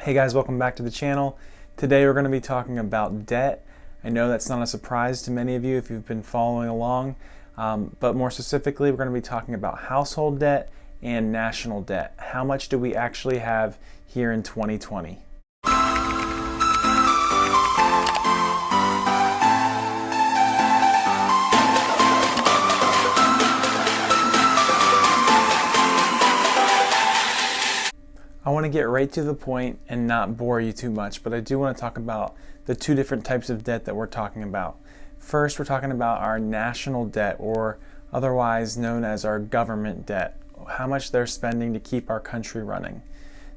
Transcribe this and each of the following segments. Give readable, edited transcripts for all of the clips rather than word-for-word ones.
Hey guys, welcome back to the channel. Today we're going to be talking about debt. I know that's not a surprise to many of you if you've been following along, but more specifically we're going to be talking about household debt and national debt. How much do we actually have here in 2020? I want to get right to the point and not bore you too much, but I do want to talk about the two different types of debt that we're talking about. First, we're talking about our national debt, or otherwise known as our government debt, how much they're spending to keep our country running.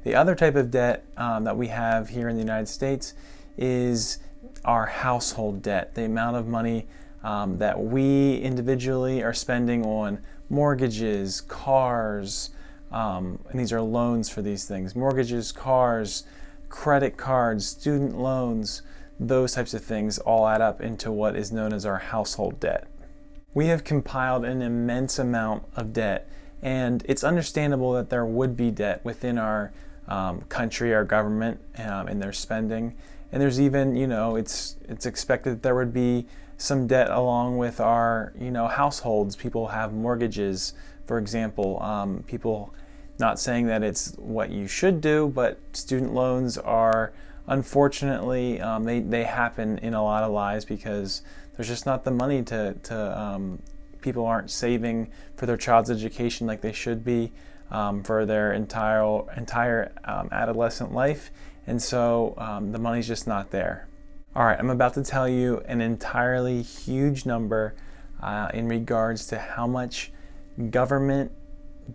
The other type of debt that we have here in the United States is our household debt, the amount of money that we individually are spending on mortgages, cars, and these are loans for these things: mortgages, cars, credit cards, student loans, those types of things all add up into what is known as our household debt. We have compiled an immense amount of debt, and it's understandable that there would be debt within our country, our government, and their spending. And there's even, it's expected that there would be some debt along with our, households. People have mortgages, for example. People, not saying that it's what you should do, but student loans are, unfortunately, they happen in a lot of lives because there's just not the money to people aren't saving for their child's education like they should be for their entire adolescent life, and so the money's just not there. All right, I'm about to tell you an entirely huge number in regards to how much government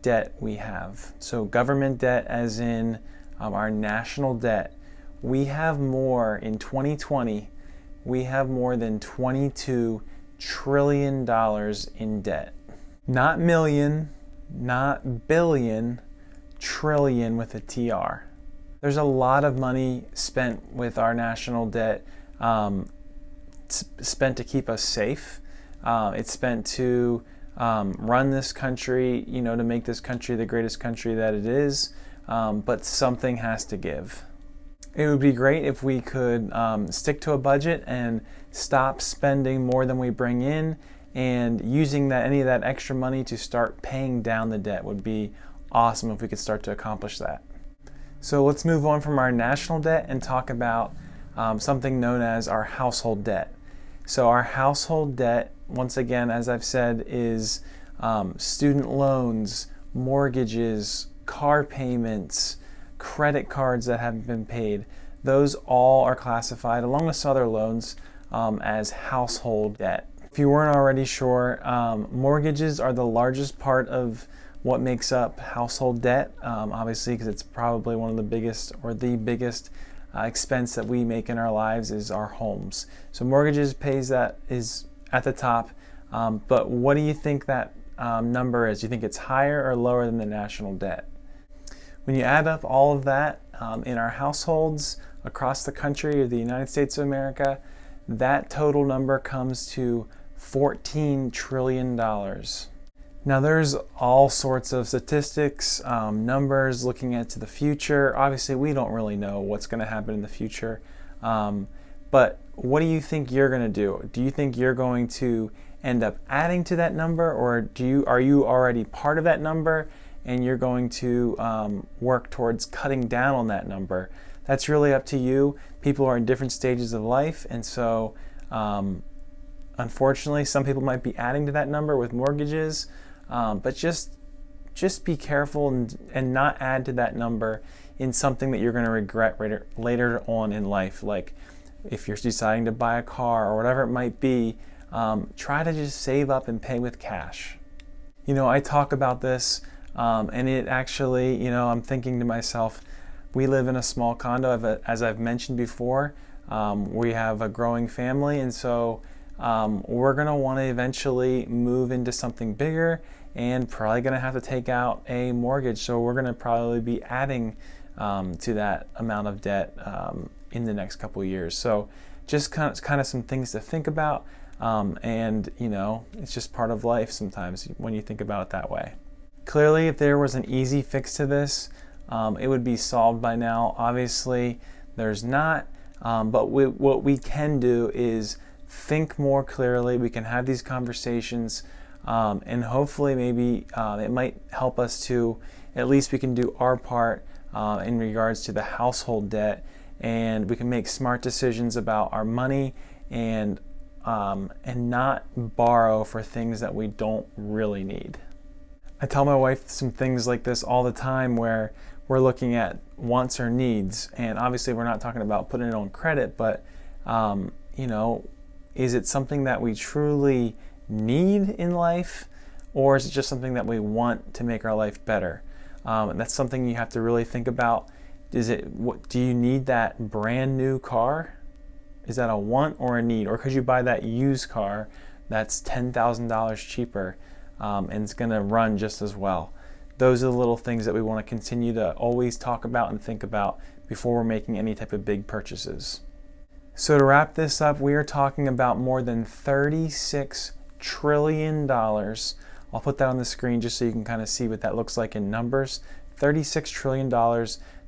debt we have. So government debt as in our national debt. We have more in 2020, we have more than $22 trillion in debt. Not million, not billion, trillion with a TR. There's a lot of money spent with our national debt, spent to keep us safe. It's spent to run this country, to make this country the greatest country that it is, but something has to give. It would be great if we could stick to a budget and stop spending more than we bring in, and using any of that extra money to start paying down the debt would be awesome if we could start to accomplish that. So let's move on from our national debt and talk about something known as our household debt. So our household debt, once again, as I've said, is student loans, mortgages, car payments, credit cards that haven't been paid. Those all are classified, along with some other loans, as household debt. If you weren't already sure, mortgages are the largest part of what makes up household debt, obviously, because it's probably one of the biggest, or the biggest expense that we make in our lives is our homes. So mortgages is at the top, but what do you think that number is? Do you think it's higher or lower than the national debt? When you add up all of that in our households across the country of the United States of America, that total number comes to $14 trillion. Now there's all sorts of statistics, numbers looking into the future. Obviously we don't really know what's going to happen in the future, but what do you think you're going to do? Do you think you're going to end up adding to that number, or are you already part of that number and you're going to work towards cutting down on that number? That's really up to you. People are in different stages of life, and so unfortunately some people might be adding to that number with mortgages, but just be careful and not add to that number in something that you're going to regret later on in life. Like if you're deciding to buy a car or whatever it might be, try to just save up and pay with cash. I talk about this, and it actually, I'm thinking to myself, we live in a small condo, as I've mentioned before. We have a growing family, and so we're going to want to eventually move into something bigger and probably going to have to take out a mortgage. So we're going to probably be adding to that amount of debt in the next couple of years. So just kind of some things to think about. And it's just part of life sometimes when you think about it that way. Clearly, if there was an easy fix to this, it would be solved by now. Obviously, there's not, but what we can do is think more clearly. We can have these conversations, and hopefully maybe it might help us to, at least we can do our part in regards to the household debt, and we can make smart decisions about our money and not borrow for things that we don't really need. I tell my wife some things like this all the time where we're looking at wants or needs, and obviously we're not talking about putting it on credit, but is it something that we truly need in life, or is it just something that we want to make our life better? And that's something you have to really think about. Do you need that brand new car? Is that a want or a need? Or could you buy that used car that's $10,000 cheaper and it's going to run just as well? Those are the little things that we want to continue to always talk about and think about before we're making any type of big purchases. So to wrap this up, we are talking about more than $36 trillion. I'll put that on the screen just so you can kind of see what that looks like in numbers. $36 trillion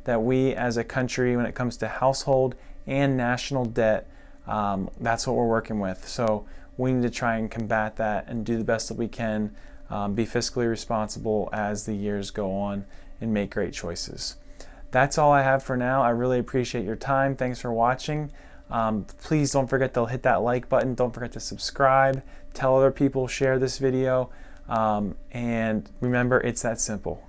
that we as a country, when it comes to household and national debt, that's what we're working with. So we need to try and combat that and do the best that we can, be fiscally responsible as the years go on and make great choices. That's all I have for now. I really appreciate your time. Thanks for watching. Please don't forget to hit that like button. Don't forget to subscribe. Tell other people, share this video. And remember, it's that simple.